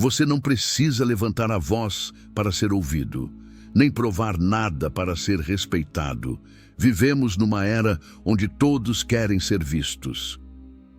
Você não precisa levantar a voz para ser ouvido, nem provar nada para ser respeitado. Vivemos numa era onde todos querem ser vistos,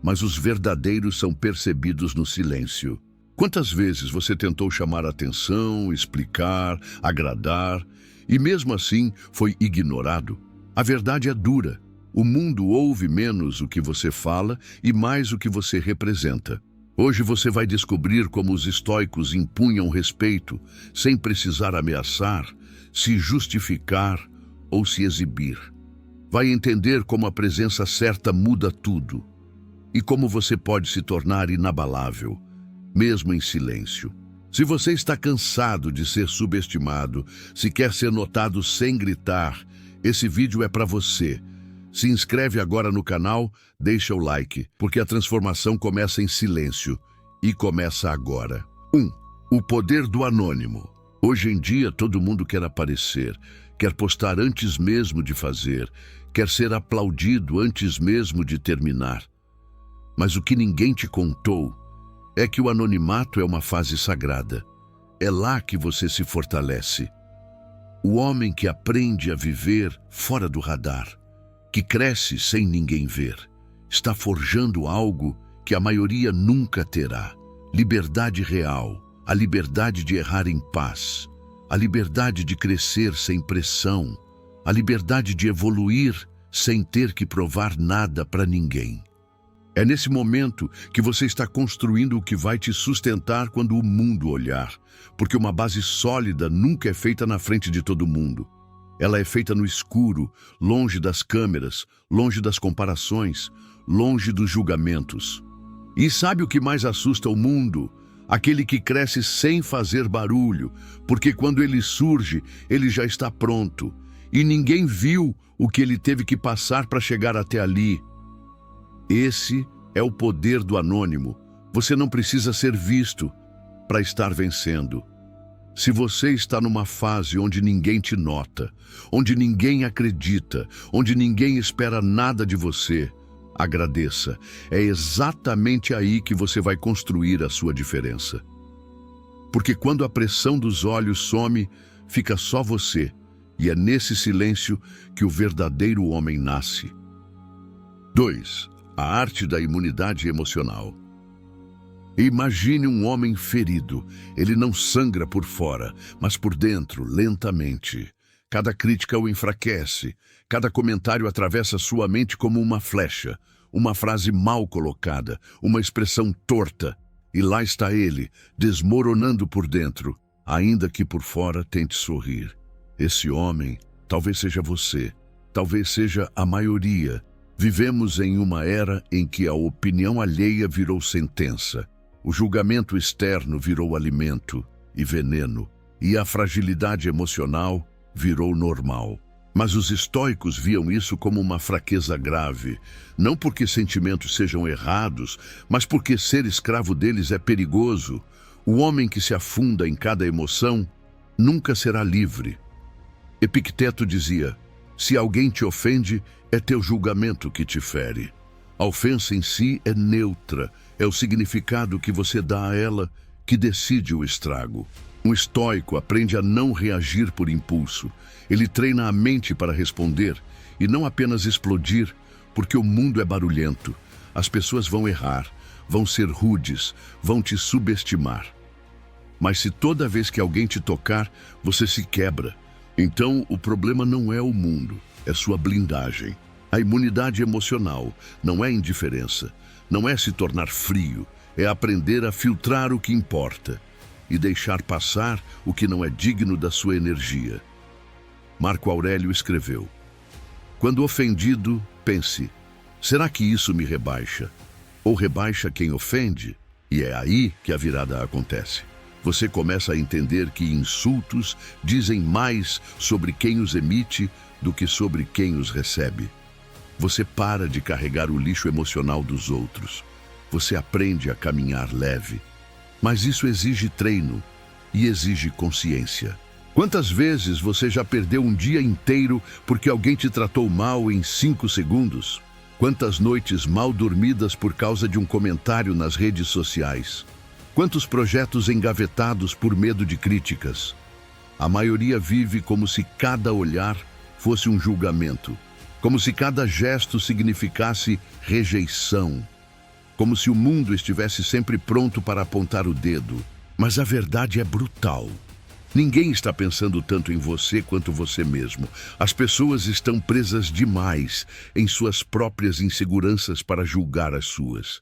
mas os verdadeiros são percebidos no silêncio. Quantas vezes você tentou chamar a atenção, explicar, agradar, e mesmo assim foi ignorado? A verdade é dura. O mundo ouve menos o que você fala e mais o que você representa. Hoje você vai descobrir como os estoicos impunham respeito, sem precisar ameaçar, se justificar ou se exibir. Vai entender como a presença certa muda tudo e como você pode se tornar inabalável, mesmo em silêncio. Se você está cansado de ser subestimado, se quer ser notado sem gritar, esse vídeo é para você. Se inscreve agora no canal, deixa o like, porque a transformação começa em silêncio e começa agora. 1. O poder do anônimo. Hoje em dia todo mundo quer aparecer, quer postar antes mesmo de fazer, quer ser aplaudido antes mesmo de terminar. Mas o que ninguém te contou é que o anonimato é uma fase sagrada. É lá que você se fortalece. O homem que aprende a viver fora do radar, que cresce sem ninguém ver, está forjando algo que a maioria nunca terá. Liberdade real, a liberdade de errar em paz, a liberdade de crescer sem pressão, a liberdade de evoluir sem ter que provar nada para ninguém. É nesse momento que você está construindo o que vai te sustentar quando o mundo olhar, porque uma base sólida nunca é feita na frente de todo mundo. Ela é feita no escuro, longe das câmeras, longe das comparações, longe dos julgamentos. E sabe o que mais assusta o mundo? Aquele que cresce sem fazer barulho, porque quando ele surge, ele já está pronto. E ninguém viu o que ele teve que passar para chegar até ali. Esse é o poder do anônimo. Você não precisa ser visto para estar vencendo. Se você está numa fase onde ninguém te nota, onde ninguém acredita, onde ninguém espera nada de você, agradeça. É exatamente aí que você vai construir a sua diferença. Porque quando a pressão dos olhos some, fica só você, e é nesse silêncio que o verdadeiro homem nasce. 2. A arte da imunidade emocional. Imagine um homem ferido. Ele não sangra por fora, mas por dentro, lentamente. Cada crítica o enfraquece. Cada comentário atravessa sua mente como uma flecha. Uma frase mal colocada, uma expressão torta. E lá está ele, desmoronando por dentro, ainda que por fora tente sorrir. Esse homem talvez seja você, talvez seja a maioria. Vivemos em uma era em que a opinião alheia virou sentença. O julgamento externo virou alimento e veneno, e a fragilidade emocional virou normal. Mas os estoicos viam isso como uma fraqueza grave, não porque sentimentos sejam errados, mas porque ser escravo deles é perigoso. O homem que se afunda em cada emoção nunca será livre. Epicteto dizia: se alguém te ofende, é teu julgamento que te fere. A ofensa em si é neutra, é o significado que você dá a ela que decide o estrago. Um estoico aprende a não reagir por impulso. Ele treina a mente para responder e não apenas explodir, porque o mundo é barulhento. As pessoas vão errar, vão ser rudes, vão te subestimar. Mas se toda vez que alguém te tocar, você se quebra, então o problema não é o mundo, é sua blindagem. A imunidade emocional não é indiferença, não é se tornar frio, é aprender a filtrar o que importa e deixar passar o que não é digno da sua energia. Marco Aurélio escreveu: quando ofendido, pense, será que isso me rebaixa? Ou rebaixa quem ofende? E é aí que a virada acontece. Você começa a entender que insultos dizem mais sobre quem os emite do que sobre quem os recebe. Você para de carregar o lixo emocional dos outros. Você aprende a caminhar leve. Mas isso exige treino e exige consciência. Quantas vezes você já perdeu um dia inteiro porque alguém te tratou mal em 5 segundos? Quantas noites mal dormidas por causa de um comentário nas redes sociais? Quantos projetos engavetados por medo de críticas? A maioria vive como se cada olhar fosse um julgamento, como se cada gesto significasse rejeição, como se o mundo estivesse sempre pronto para apontar o dedo. Mas a verdade é brutal. Ninguém está pensando tanto em você quanto você mesmo. As pessoas estão presas demais em suas próprias inseguranças para julgar as suas.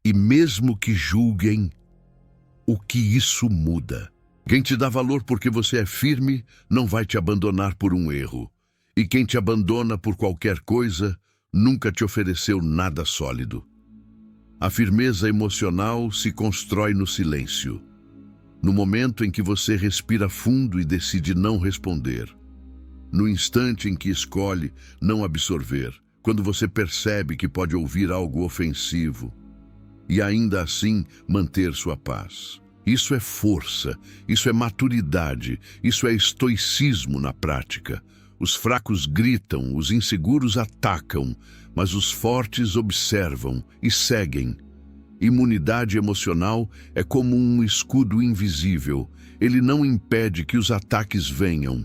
E mesmo que julguem, o que isso muda? Quem te dá valor porque você é firme não vai te abandonar por um erro. E quem te abandona por qualquer coisa nunca te ofereceu nada sólido. A firmeza emocional se constrói no silêncio. No momento em que você respira fundo e decide não responder. No instante em que escolhe não absorver. Quando você percebe que pode ouvir algo ofensivo e ainda assim manter sua paz. Isso é força, isso é maturidade, isso é estoicismo na prática. Os fracos gritam, os inseguros atacam, mas os fortes observam e seguem. Imunidade emocional é como um escudo invisível. Ele não impede que os ataques venham,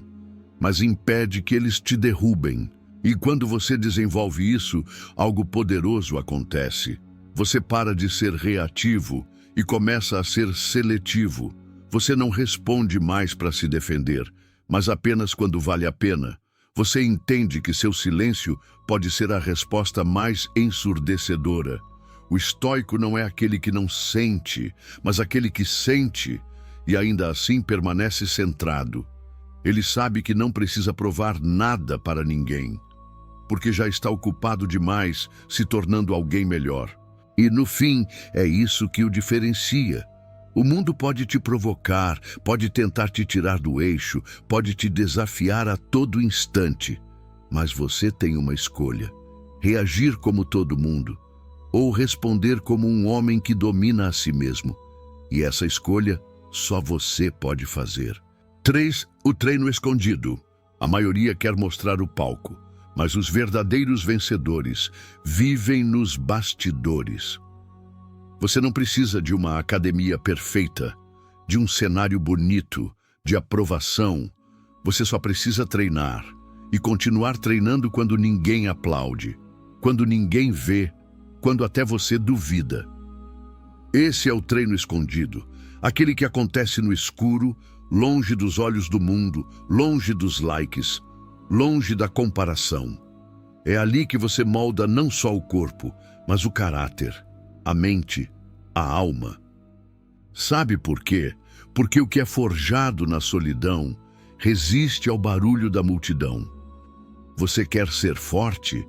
mas impede que eles te derrubem. E quando você desenvolve isso, algo poderoso acontece. Você para de ser reativo e começa a ser seletivo. Você não responde mais para se defender, mas apenas quando vale a pena. Você entende que seu silêncio pode ser a resposta mais ensurdecedora. O estoico não é aquele que não sente, mas aquele que sente e ainda assim permanece centrado. Ele sabe que não precisa provar nada para ninguém, porque já está ocupado demais, se tornando alguém melhor. E no fim, é isso que o diferencia. O mundo pode te provocar, pode tentar te tirar do eixo, pode te desafiar a todo instante. Mas você tem uma escolha: reagir como todo mundo, ou responder como um homem que domina a si mesmo. E essa escolha só você pode fazer. 3. O treino escondido. A maioria quer mostrar o palco, mas os verdadeiros vencedores vivem nos bastidores. Você não precisa de uma academia perfeita, de um cenário bonito, de aprovação. Você só precisa treinar e continuar treinando quando ninguém aplaude, quando ninguém vê, quando até você duvida. Esse é o treino escondido, aquele que acontece no escuro, longe dos olhos do mundo, longe dos likes, longe da comparação. É ali que você molda não só o corpo, mas o caráter, a mente, a alma. Sabe por quê? Porque o que é forjado na solidão resiste ao barulho da multidão. Você quer ser forte?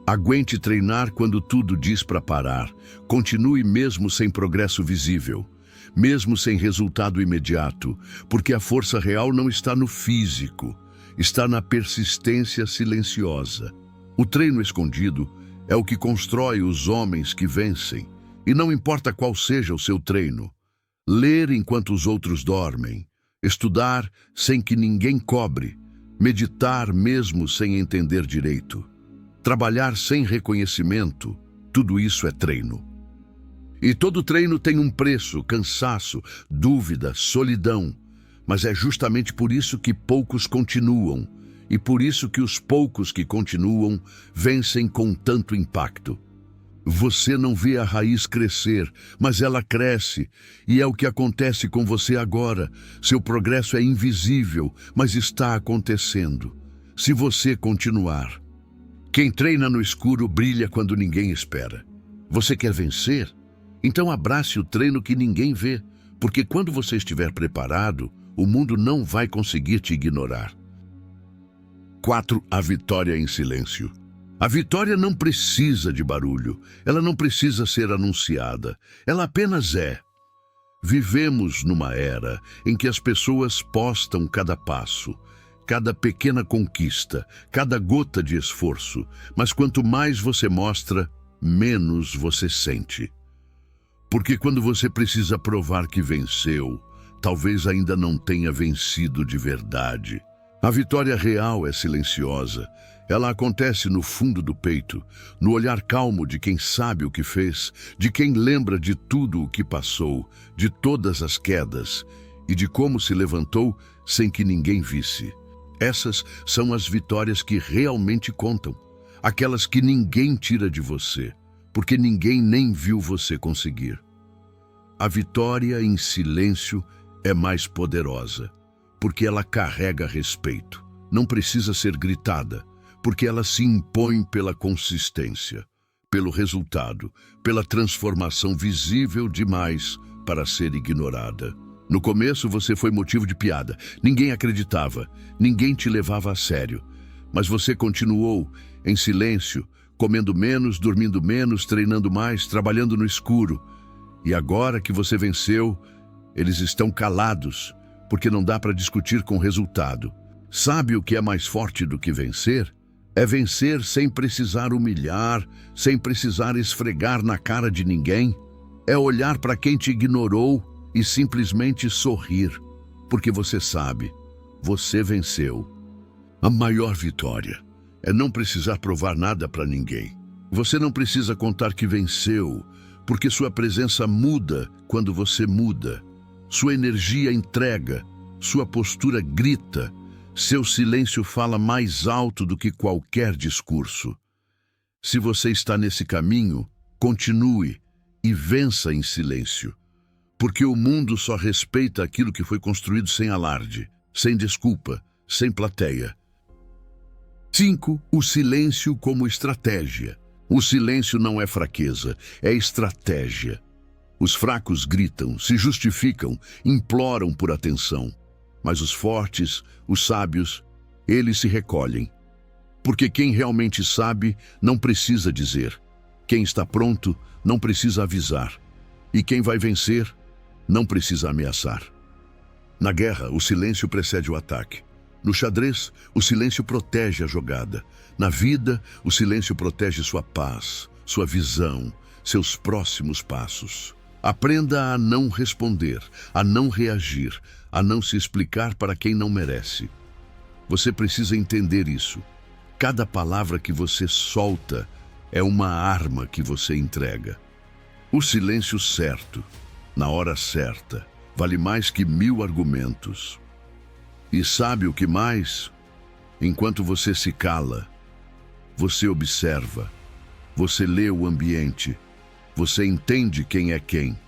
Aguente treinar quando tudo diz para parar. Continue mesmo sem progresso visível, mesmo sem resultado imediato, porque a força real não está no físico, está na persistência silenciosa. O treino escondido é o que constrói os homens que vencem, e não importa qual seja o seu treino. Ler enquanto os outros dormem, estudar sem que ninguém cobre, meditar mesmo sem entender direito, trabalhar sem reconhecimento, tudo isso é treino. E todo treino tem um preço: cansaço, dúvida, solidão. Mas é justamente por isso que poucos continuam, e por isso que os poucos que continuam vencem com tanto impacto. Você não vê a raiz crescer, mas ela cresce, e é o que acontece com você agora. Seu progresso é invisível, mas está acontecendo, se você continuar. Quem treina no escuro brilha quando ninguém espera. Você quer vencer? Então abrace o treino que ninguém vê, porque quando você estiver preparado, o mundo não vai conseguir te ignorar. 4. A vitória em silêncio. A vitória não precisa de barulho, ela não precisa ser anunciada, ela apenas é. Vivemos numa era em que as pessoas postam cada passo, cada pequena conquista, cada gota de esforço, mas quanto mais você mostra, menos você sente. Porque quando você precisa provar que venceu, talvez ainda não tenha vencido de verdade. A vitória real é silenciosa. Ela acontece no fundo do peito, no olhar calmo de quem sabe o que fez, de quem lembra de tudo o que passou, de todas as quedas e de como se levantou sem que ninguém visse. Essas são as vitórias que realmente contam, aquelas que ninguém tira de você, porque ninguém nem viu você conseguir. A vitória em silêncio é mais poderosa, porque ela carrega respeito. Não precisa ser gritada, porque ela se impõe pela consistência, pelo resultado, pela transformação visível demais para ser ignorada. No começo você foi motivo de piada, ninguém acreditava, ninguém te levava a sério, mas você continuou em silêncio, comendo menos, dormindo menos, treinando mais, trabalhando no escuro. E agora que você venceu, eles estão calados, porque não dá para discutir com resultado. Sabe o que é mais forte do que vencer? É vencer sem precisar humilhar, sem precisar esfregar na cara de ninguém. É olhar para quem te ignorou e simplesmente sorrir, porque você sabe, você venceu. A maior vitória é não precisar provar nada para ninguém. Você não precisa contar que venceu, porque sua presença muda quando você muda. Sua energia entrega, sua postura grita, seu silêncio fala mais alto do que qualquer discurso. Se você está nesse caminho, continue e vença em silêncio, porque o mundo só respeita aquilo que foi construído sem alarde, sem desculpa, sem plateia. 5. O silêncio como estratégia. O silêncio não é fraqueza, é estratégia. Os fracos gritam, se justificam, imploram por atenção. Mas os fortes, os sábios, eles se recolhem. Porque quem realmente sabe não precisa dizer. Quem está pronto não precisa avisar. E quem vai vencer não precisa ameaçar. Na guerra, o silêncio precede o ataque. No xadrez, o silêncio protege a jogada. Na vida, o silêncio protege sua paz, sua visão, seus próximos passos. Aprenda a não responder, a não reagir, a não se explicar para quem não merece. Você precisa entender isso. Cada palavra que você solta é uma arma que você entrega. O silêncio certo, na hora certa, vale mais que 1000 argumentos. E sabe o que mais? Enquanto você se cala, você observa, você lê o ambiente, você entende quem é quem.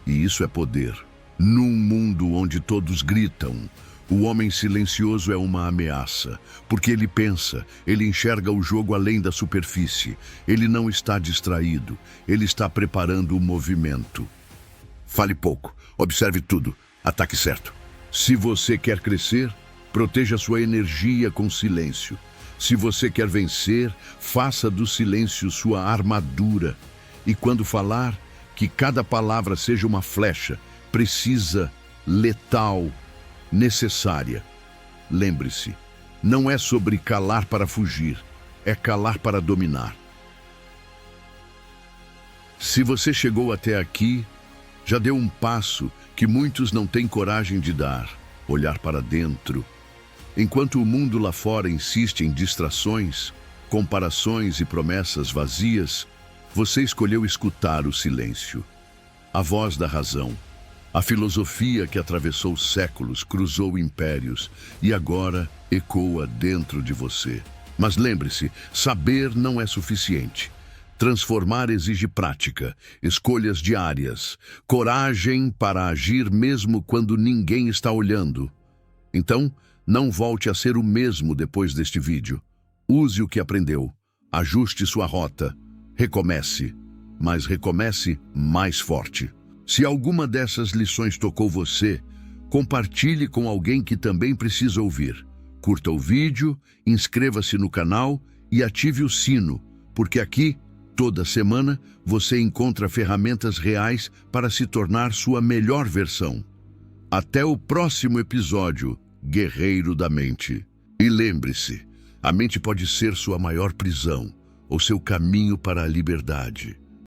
E isso é poder. Num mundo onde todos gritam, o homem silencioso é uma ameaça, porque ele pensa, ele enxerga o jogo além da superfície, ele não está distraído, ele está preparando o movimento. Fale pouco, observe tudo, ataque certo. Se você quer crescer, proteja sua energia com silêncio. Se você quer vencer, faça do silêncio sua armadura. E quando falar, que cada palavra seja uma flecha, precisa, letal, necessária. Lembre-se, não é sobre calar para fugir, é calar para dominar. Se você chegou até aqui, já deu um passo que muitos não têm coragem de dar, olhar para dentro. Enquanto o mundo lá fora insiste em distrações, comparações e promessas vazias, você escolheu escutar o silêncio, a voz da razão, a filosofia que atravessou séculos, cruzou impérios e agora ecoa dentro de você. Mas lembre-se, saber não é suficiente. Transformar exige prática, escolhas diárias, coragem para agir mesmo quando ninguém está olhando. Então, não volte a ser o mesmo depois deste vídeo. Use o que aprendeu, ajuste sua rota, recomece, mas recomece mais forte. Se alguma dessas lições tocou você, compartilhe com alguém que também precisa ouvir. Curta o vídeo, inscreva-se no canal e ative o sino, porque aqui, toda semana, você encontra ferramentas reais para se tornar sua melhor versão. Até o próximo episódio, Guerreiro da Mente. E lembre-se, a mente pode ser sua maior prisão ou seu caminho para a liberdade.